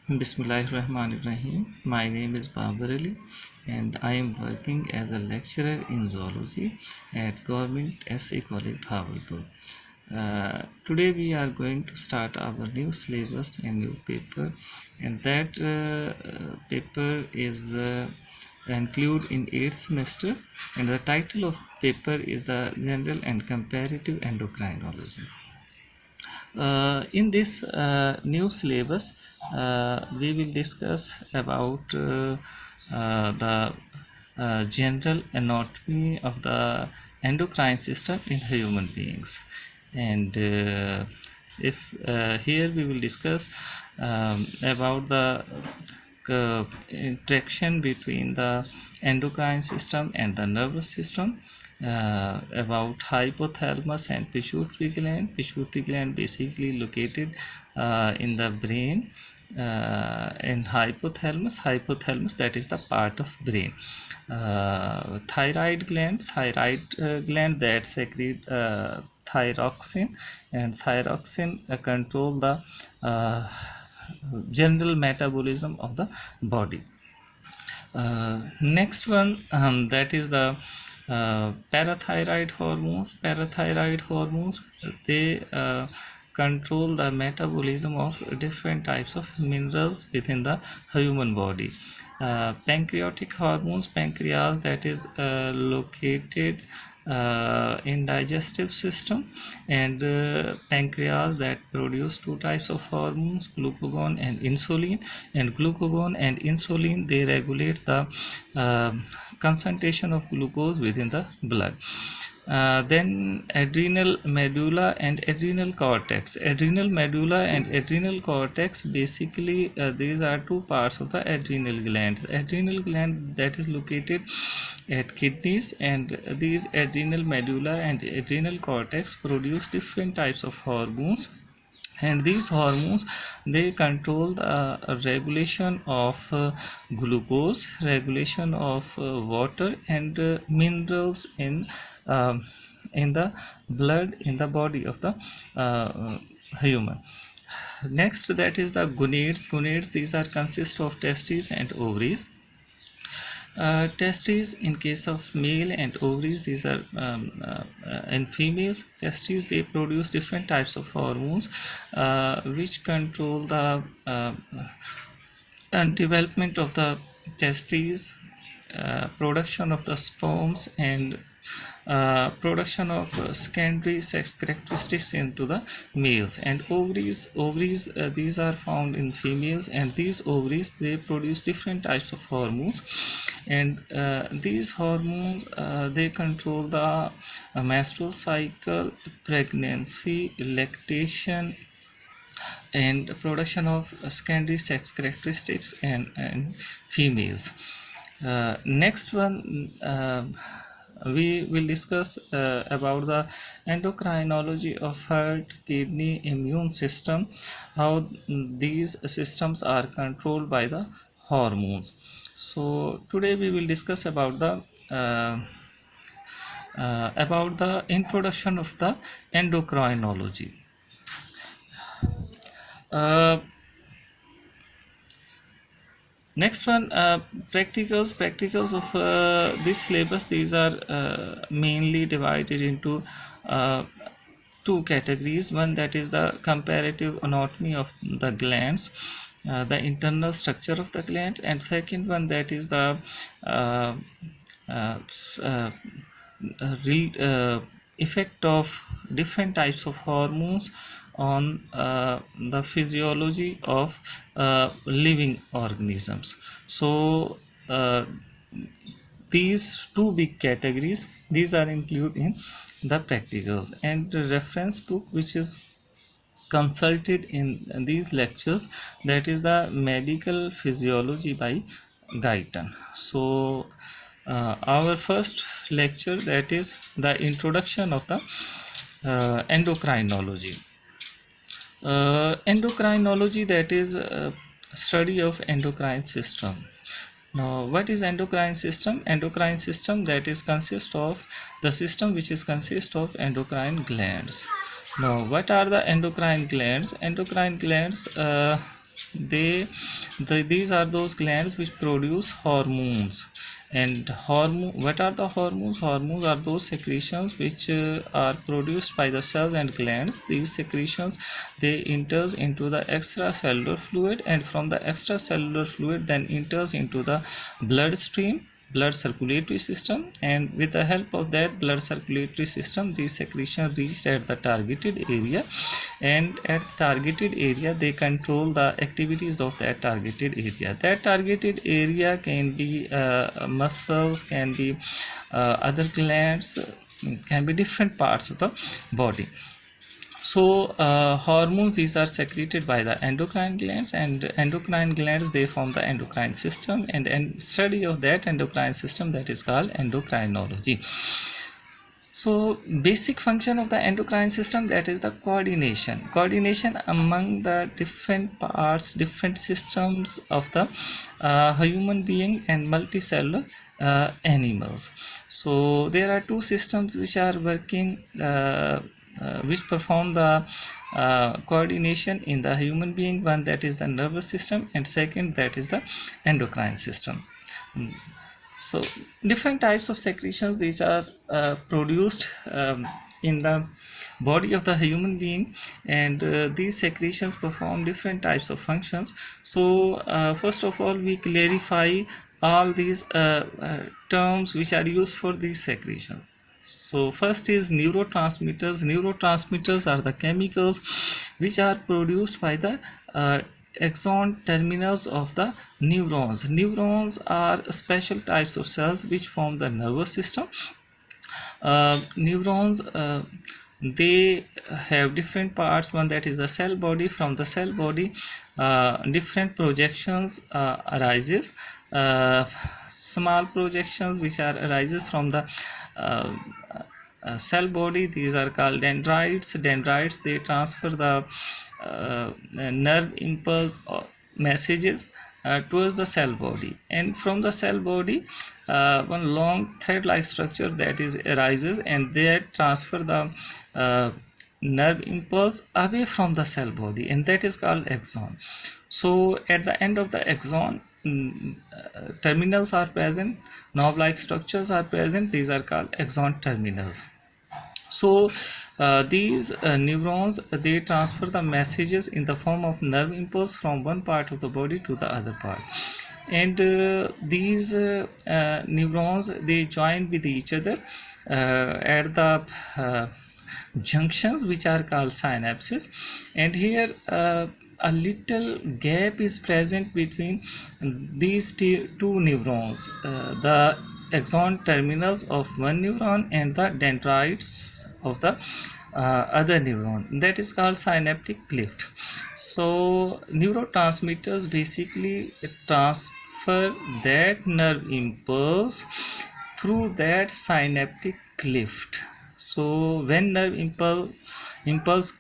Bismillahirrahmanirrahim. My name is Babar Ali and I am working as a lecturer in zoology at Government SC College Bhavalpur. Today we are going to start our new syllabus and new paper, and that paper is included in 8th semester, and the title of paper is the General and Comparative Endocrinology. In this new syllabus, we will discuss about the general anatomy of the endocrine system in human beings, and if here we will discuss about the interaction between the endocrine system and the nervous system, about hypothalamus and pituitary gland. Pituitary gland basically located in the brain, and hypothalamus that is the part of brain. Thyroid gland that secrete thyroxine, and thyroxine control the general metabolism of the body. Next one, that is the parathyroid hormones. Parathyroid hormones, they control the metabolism of different types of minerals within the human body. Pancreatic hormones, pancreas that is located in digestive system, and pancreas that produce two types of hormones, glucagon and insulin. And glucagon and insulin, they regulate the concentration of glucose within the blood. Then adrenal medulla and adrenal cortex. Adrenal medulla and adrenal cortex, basically these are two parts of the adrenal gland. Adrenal gland that is located at kidneys, and these adrenal medulla and adrenal cortex produce different types of hormones, and these hormones, they control the regulation of glucose, regulation of water and minerals in the blood, in the body of the human. Next, that is the gonads. These are consist of testes and ovaries. Testes in case of male, and ovaries, these are in females. Testes, they produce different types of hormones which control the development of the testes, production of the sperms, and production of secondary sex characteristics into the males. And ovaries, these are found in females, and these ovaries, they produce different types of hormones, and these hormones, they control the menstrual cycle, pregnancy, lactation, and production of secondary sex characteristics and females. Next one, we will discuss about the endocrinology of heart, kidney, immune system, how these systems are controlled by the hormones. So today we will discuss about the introduction of the endocrinology. Next one, practicals of this syllabus. These are mainly divided into two categories. One, that is the comparative anatomy of the glands, the internal structure of the gland, and second one, that is the effect of different types of hormones on the physiology of living organisms. So these two big categories, these are included in the practicals, and the reference book which is consulted in these lectures, that is the Medical Physiology by Guyton. So our first lecture, that is the introduction of the endocrinology. Endocrinology, that is study of endocrine system. Now, what is endocrine system? Endocrine system, that is consist of the system which is consist of endocrine glands. Now, what are the endocrine glands? Endocrine glands, these are those glands which produce hormones. And what are the hormones? Hormones are those secretions which are produced by the cells and glands. These secretions, they enters into the extracellular fluid, and from the extracellular fluid then enters into the bloodstream, blood circulatory system, and with the help of that blood circulatory system, these secretions reach at the targeted area, and at targeted area they control the activities of that targeted area. That targeted area can be muscles, can be other glands, can be different parts of the body. So hormones, these are secreted by the endocrine glands, and endocrine glands, they form the endocrine system, and study of that endocrine system, that is called endocrinology. So basic function of the endocrine system, that is the coordination among the different parts, different systems of the human being and multicellular animals. So there are two systems which are working, which perform the coordination in the human being. One, that is the nervous system, and second, that is the endocrine system. So different types of secretions, these are produced in the body of the human being, and these secretions perform different types of functions. So first of all, we clarify all these terms which are used for these secretions. So first is neurotransmitters. Neurotransmitters are the chemicals which are produced by the axon terminals of the neurons. Neurons are special types of cells which form the nervous system. Neurons, they have different parts. One, that is the cell body. From the cell body, different projections arises. Small projections which are arises from the cell body, these are called dendrites. Dendrites, they transfer the nerve impulse or messages towards the cell body, and from the cell body one long thread like structure that is arises, and they transfer the nerve impulse away from the cell body, and that is called axon. So at the end of the axon, terminals are present, knob like structures are present, these are called axon terminals. So these neurons, they transfer the messages in the form of nerve impulse from one part of the body to the other part, and these neurons, they join with each other at the junctions which are called synapses, and here a little gap is present between these two neurons, the axon terminals of one neuron and the dendrites of the other neuron, that is called synaptic cleft. So neurotransmitters basically transfer that nerve impulse through that synaptic cleft. So when nerve impulse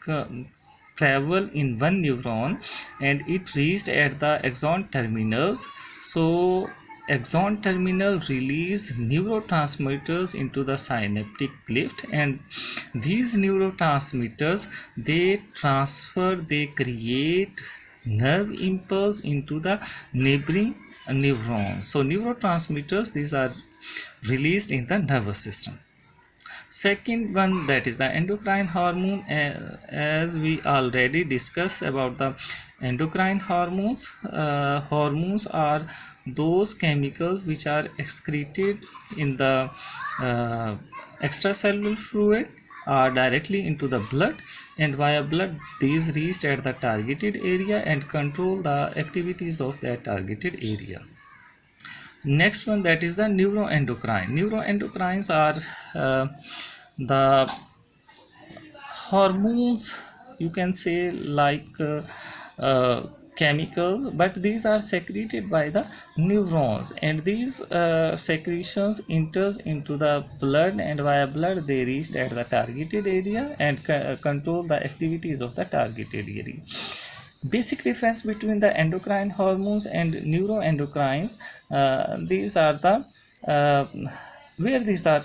travel in one neuron and it reached at the axon terminals, so axon terminal release neurotransmitters into the synaptic cleft, and these neurotransmitters, they transfer, they create nerve impulse into the neighboring neurons. So neurotransmitters, these are released in the nervous system. Second one, that is the endocrine hormone. As we already discussed about the endocrine hormones, hormones are those chemicals which are excreted in the extracellular fluid directly into the blood, and via blood these reach at the targeted area and control the activities of that targeted area. Next one, that is the neuroendocrine. Neuroendocrines are the hormones, you can say, like chemicals, but these are secreted by the neurons, and these secretions enters into the blood, and via blood they reach at the targeted area and control the activities of the targeted area. Basic difference between the endocrine hormones and neuroendocrines, these are the where these are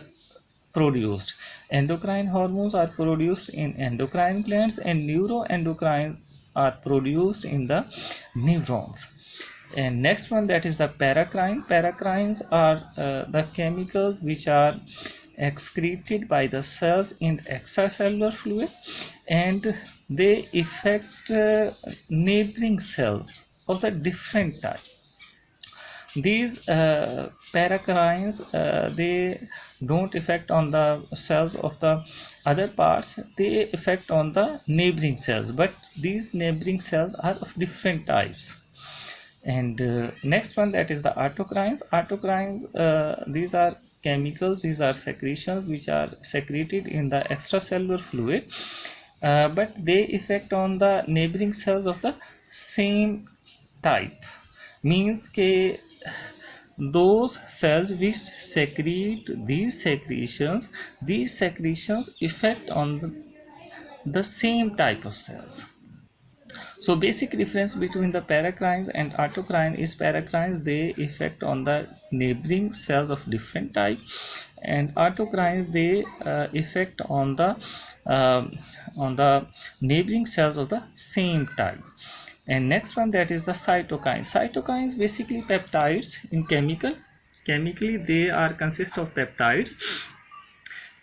produced. Endocrine hormones are produced in endocrine glands, and neuroendocrine are produced in the neurons. And next one, that is the paracrine. Paracrines are the chemicals which are excreted by the cells in extracellular fluid, and they affect neighboring cells of the different type. These paracrines, they don't affect on the cells of the other parts, they affect on the neighboring cells, but these neighboring cells are of different types. And next one, that is the autocrines. Autocrines, these are chemicals, these are secretions which are secreted in the extracellular fluid, but they affect on the neighboring cells of the same type. Means ke those cells which secrete these secretions affect on the same type of cells. So basic difference between the paracrines and autocrine is paracrines, they affect on the neighboring cells of different type, and autocrines, they affect on the neighboring cells of the same type. And next one, that is the cytokines. Cytokines basically peptides in chemically they are consist of peptides,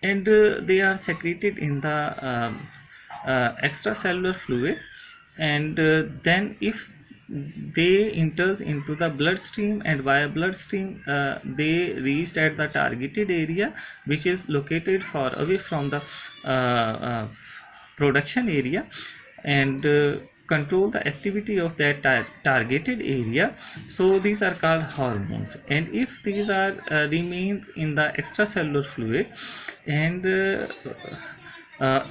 and they are secreted in the extracellular fluid, and then if they enters into the bloodstream, and via bloodstream they reached at the targeted area which is located far away from the production area, and control the activity of that targeted area. So these are called hormones, and if these are remains in the extracellular fluid and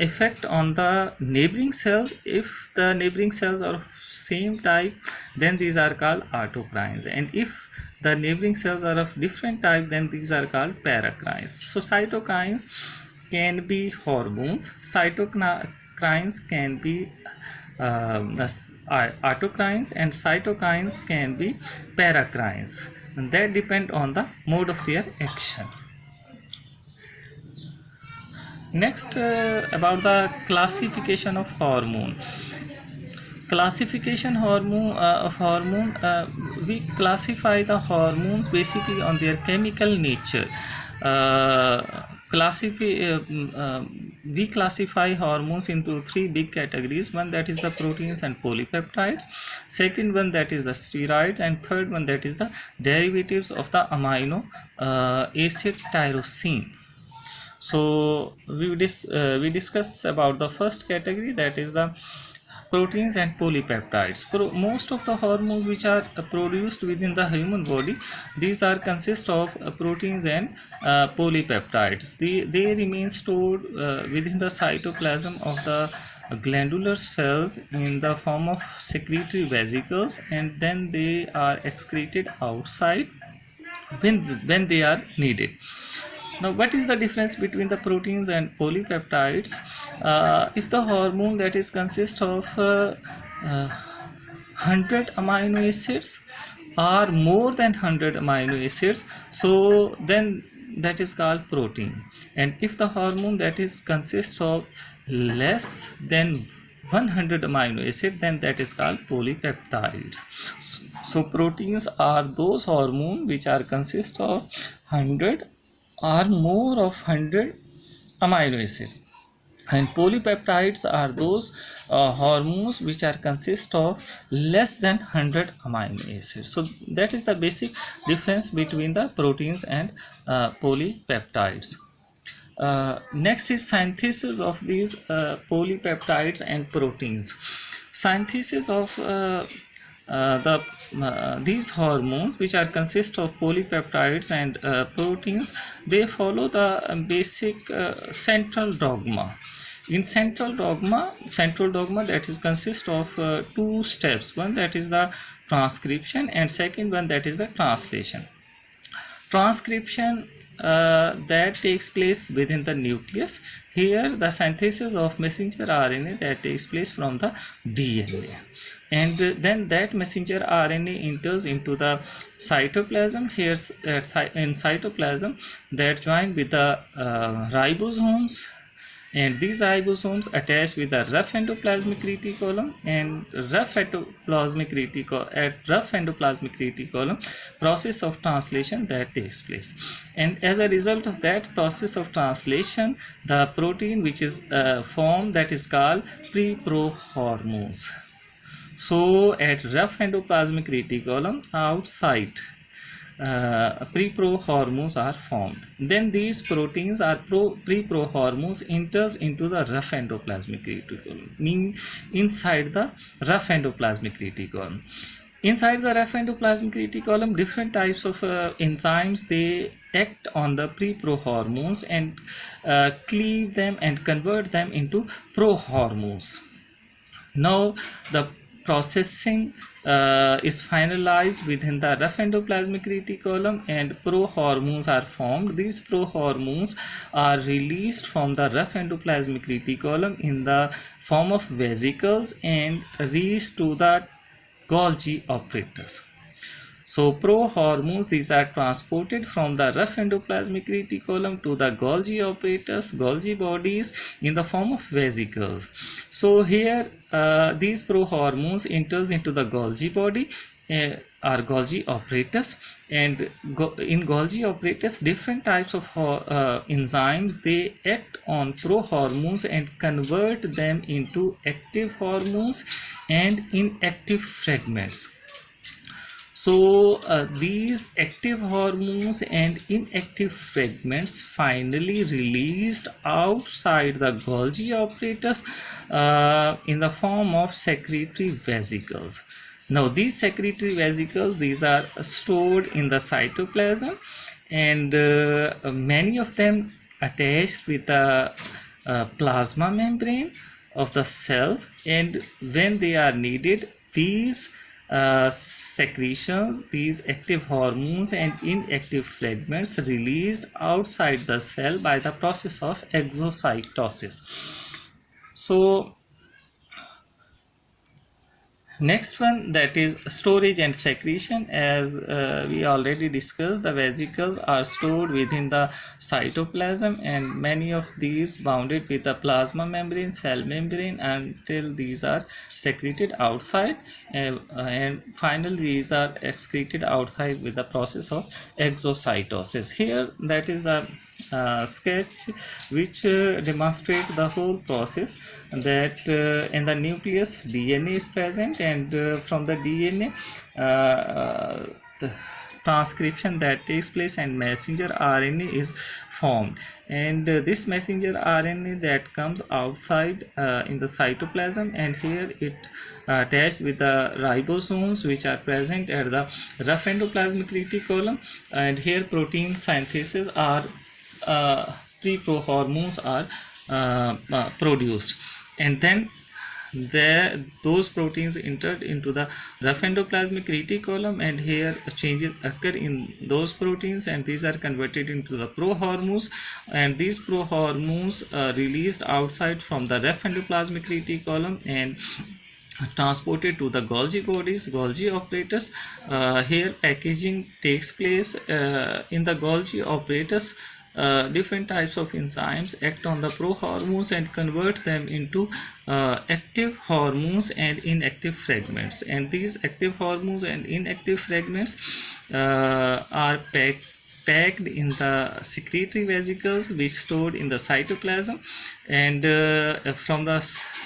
effect on the neighboring cells, if the neighboring cells are of same type, then these are called autocrines, and if the neighboring cells are of different type, then these are called paracrines. So cytokines can be hormones, cytocrines can be autocrines, and cytokines can be paracrines, and that depend on the mode of their action. Next, about the classification of hormone. Classification of hormone, we classify the hormones basically on their chemical nature. We classify hormones into three big categories. One, that is the proteins and polypeptides. Second one, that is the steroids, and third one, that is the derivatives of the amino acid tyrosine. So we discuss about the first category, that is the proteins and polypeptides. Most of the hormones which are produced within the human body, these are consist of proteins and polypeptides. They remain stored within the cytoplasm of the glandular cells in the form of secretory vesicles, and then they are excreted outside when they are needed. Now, what is the difference between the proteins and polypeptides? If the hormone that is consist of 100 amino acids or more than 100 amino acids, so then that is called protein. And if the hormone that is consist of less than 100 amino acid, then that is called polypeptides. So proteins are those hormones which are consist of 100 or more of 100 amino acids, and polypeptides are those hormones which are consist of less than 100 amino acids. So that is the basic difference between the proteins and polypeptides. Next is synthesis of these polypeptides and proteins. Synthesis of these hormones which are consist of polypeptides and proteins, they follow the basic central dogma. In central dogma that is consist of two steps. One, that is the transcription, and second one, that is the translation. Transcription that takes place within the nucleus. Here the synthesis of messenger RNA that takes place from the DNA, and then that messenger RNA enters into the cytoplasm. Here in cytoplasm, that join with the ribosomes, and these ribosomes attach with the rough endoplasmic reticulum, and rough endoplasmic reticulum process of translation that takes place, and as a result of that process of translation, the protein which is formed, that is called preprohormones. So at rough endoplasmic reticulum outside, preprohormones are formed. Then these proteins are preprohormones enters into the rough endoplasmic reticulum, meaning inside the rough endoplasmic reticulum. Inside the rough endoplasmic reticulum, different types of enzymes, they act on the preprohormones and cleave them and convert them into prohormones. Now the processing is finalized within the rough endoplasmic reticulum and prohormones are formed. These prohormones are released from the rough endoplasmic reticulum in the form of vesicles and reach to the Golgi apparatus. So prohormones, these are transported from the rough endoplasmic reticulum to the Golgi apparatus, Golgi bodies, in the form of vesicles. So here these prohormones enters into the Golgi body or Golgi apparatus, and in Golgi apparatus different types of enzymes, they act on prohormones and convert them into active hormones and inactive fragments. So these active hormones and inactive fragments finally released outside the Golgi apparatus in the form of secretory vesicles. Now these secretory vesicles, these are stored in the cytoplasm, and many of them attached with the plasma membrane of the cells, and when they are needed, these secretions, these active hormones and inactive fragments released outside the cell by the process of exocytosis. So next one, that is storage and secretion. As we already discussed, the vesicles are stored within the cytoplasm, and many of these bounded with the plasma membrane, cell membrane, until these are secreted outside, and finally these are excreted outside with the process of exocytosis. Here, that is the sketch which demonstrate the whole process, that in the nucleus DNA is present, and from the DNA the transcription that takes place and messenger RNA is formed, and this messenger RNA that comes outside in the cytoplasm, and here it attached with the ribosomes which are present at the rough endoplasmic reticulum, and here protein synthesis are preprohormones are produced, and then those proteins entered into the rough endoplasmic reticulum, and here changes occur in those proteins, and these are converted into the prohormones, and these prohormones released outside from the rough endoplasmic reticulum and transported to the Golgi bodies, Golgi apparatus. Here packaging takes place in the Golgi apparatus. Different types of enzymes act on the prohormones and convert them into active hormones and inactive fragments, and these active hormones and inactive fragments are packed in the secretory vesicles which stored in the cytoplasm, and from the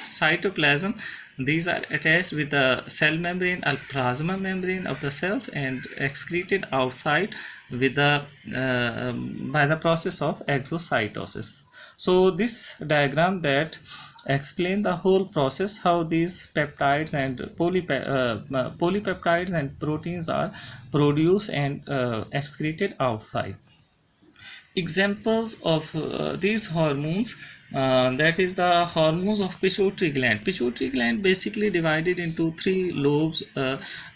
cytoplasm these are attached with the cell membrane or plasma membrane of the cells and excreted outside with the by the process of exocytosis. So this diagram that explain the whole process, how these peptides and polypeptides and proteins are produced and excreted outside. Examples of these hormones, that is the hormones of pituitary gland. Pituitary gland basically divided into three lobes,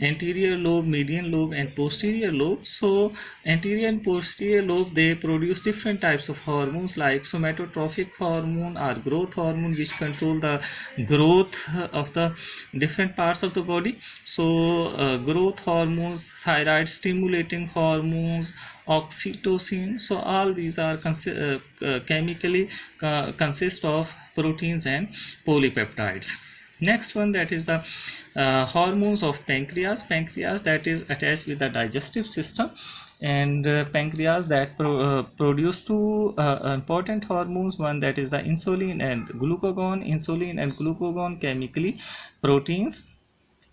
anterior lobe, median lobe and posterior lobe. So anterior and posterior lobe, they produce different types of hormones like somatotrophic hormone or growth hormone, which control the growth of the different parts of the body. So growth hormones, thyroid stimulating hormones, oxytocin, so all these are chemically consist of proteins and polypeptides. Next one, that is the hormones of pancreas. Pancreas that is attached with the digestive system, and pancreas that produce two important hormones. One that is the insulin and glucagon. Insulin and glucagon chemically proteins,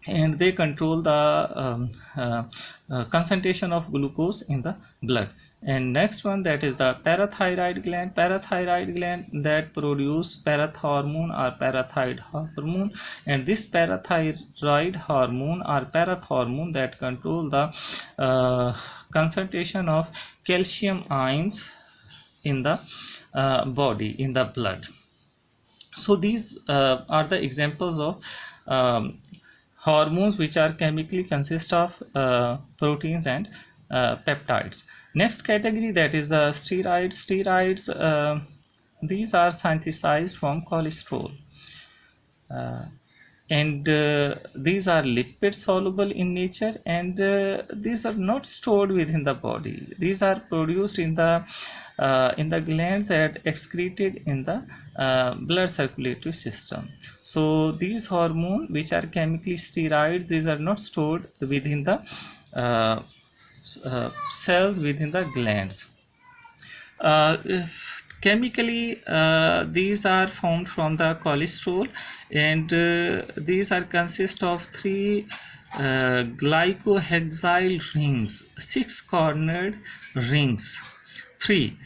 and they control the concentration of glucose in the blood. And next one, that is the parathyroid gland. Parathyroid gland that produce parathormone or parathyroid hormone, and this parathyroid hormone or parathormone that control the concentration of calcium ions in the body, in the blood. So these are the examples of hormones which are chemically consist of proteins and peptides. Next category, that is the steroids. Steroids, these are synthesized from cholesterol, and these are lipid soluble in nature, and these are not stored within the body. These are produced in the glands that excreted in the blood circulatory system. So these hormones which are chemically steroids, these are not stored within the cells within the glands. Chemically, these are formed from the cholesterol, and these are consist of three glycohexyl rings, 6-cornered rings, 3,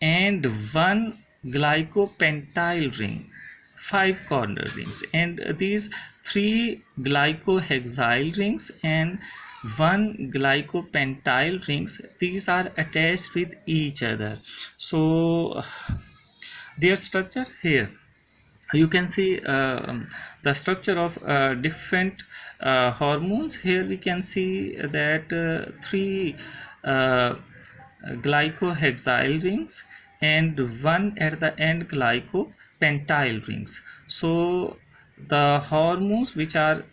and 1 glycopentyl ring, 5-cornered rings. And these 3 glycohexyl rings and 1 glycopentyl rings, these are attached with each other. So their structure, here you can see the structure of different hormones. Here we can see that 3 glycohexyl rings and 1 at the end glycopentyl rings. So the hormones which are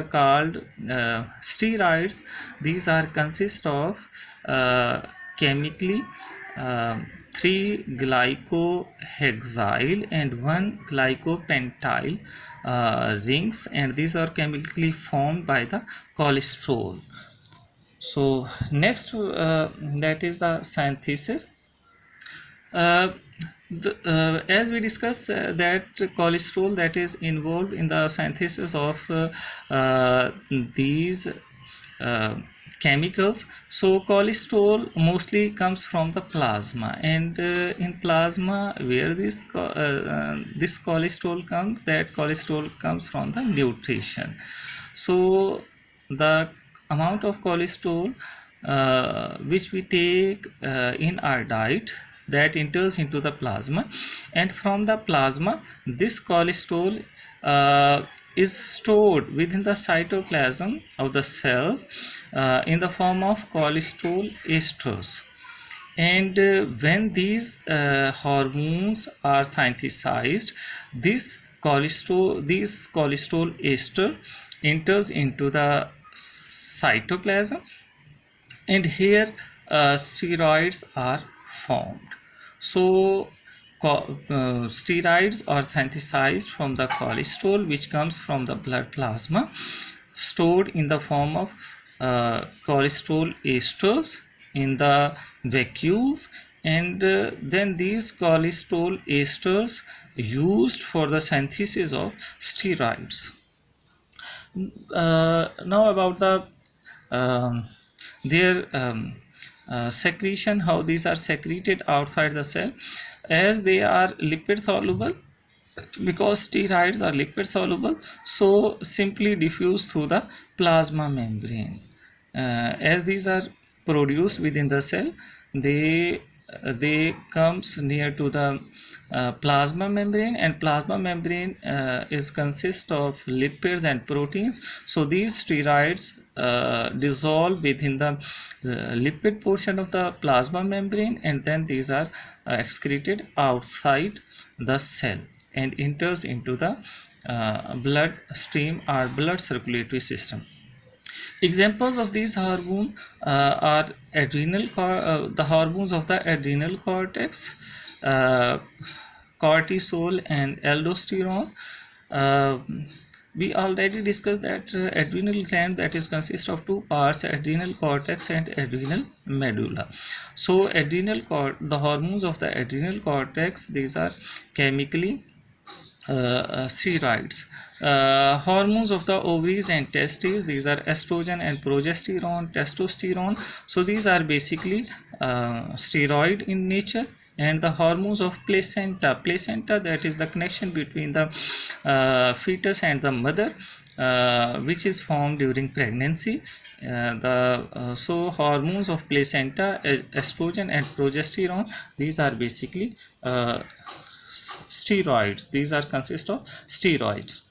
called steroids, these are consist of chemically 3 glycohexyl and 1 glycopentyl rings, and these are chemically formed by the cholesterol. So next, that is the synthesis. As we discussed, that cholesterol that is involved in the synthesis of these chemicals. So cholesterol mostly comes from the plasma, and in plasma where this cholesterol comes, that cholesterol comes from the nutrition. So the amount of cholesterol which we take in our diet, that enters into the plasma, and from the plasma this cholesterol is stored within the cytoplasm of the cell in the form of cholesterol esters. And when these hormones are synthesized, this cholesterol ester enters into the cytoplasm, and here steroids are formed. So steroids are synthesized from the cholesterol which comes from the blood plasma, stored in the form of cholesterol esters in the vacuoles, and then these cholesterol esters used for the synthesis of steroids. Now about the their secretion, how these are secreted outside the cell. As they are lipid soluble, because steroids are lipid soluble, so simply diffuse through the plasma membrane. As these are produced within the cell, they comes near to the plasma membrane, and plasma membrane is consist of lipids and proteins. So these steroids dissolve within the lipid portion of the plasma membrane, and then these are excreted outside the cell and enters into the blood stream or blood circulatory system. Examples of these hormones are the hormones of the adrenal cortex, uh, cortisol and aldosterone. uh, we already discussed that adrenal gland that is consist of two parts, adrenal cortex and adrenal medulla. So the hormones of the adrenal cortex, these are chemically steroids. Hormones of the ovaries and testes, these are estrogen and progesterone, testosterone. So these are basically steroid in nature. And the hormones of placenta, that is the connection between the fetus and the mother, which is formed during pregnancy. So hormones of placenta, estrogen and progesterone, these are basically steroids. These are consist of steroids.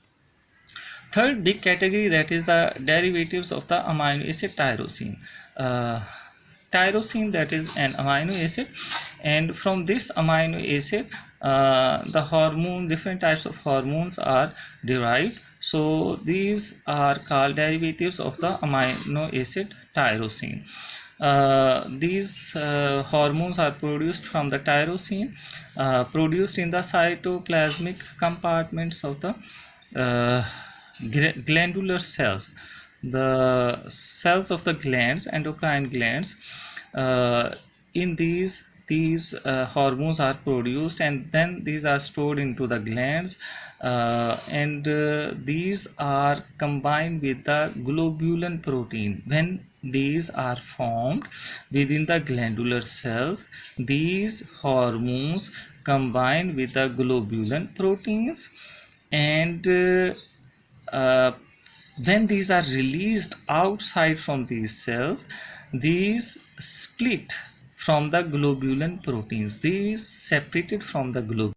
Third big category, that is the derivatives of the amino acid tyrosine. Tyrosine, that is an amino acid, and from this amino acid the hormone, different types of hormones are derived. So these are called derivatives of the amino acid tyrosine. These hormones are produced from the tyrosine, produced in the cytoplasmic compartments of the uh, glandular cells, the cells of the glands, endocrine glands. In these hormones are produced, and then these are stored into the glands, and these are combined with the globulin protein. When these are formed within the glandular cells, these hormones combine with the globulin proteins, and uh, when these are released outside from these cells, these split from the globulin proteins, these separated from the globulin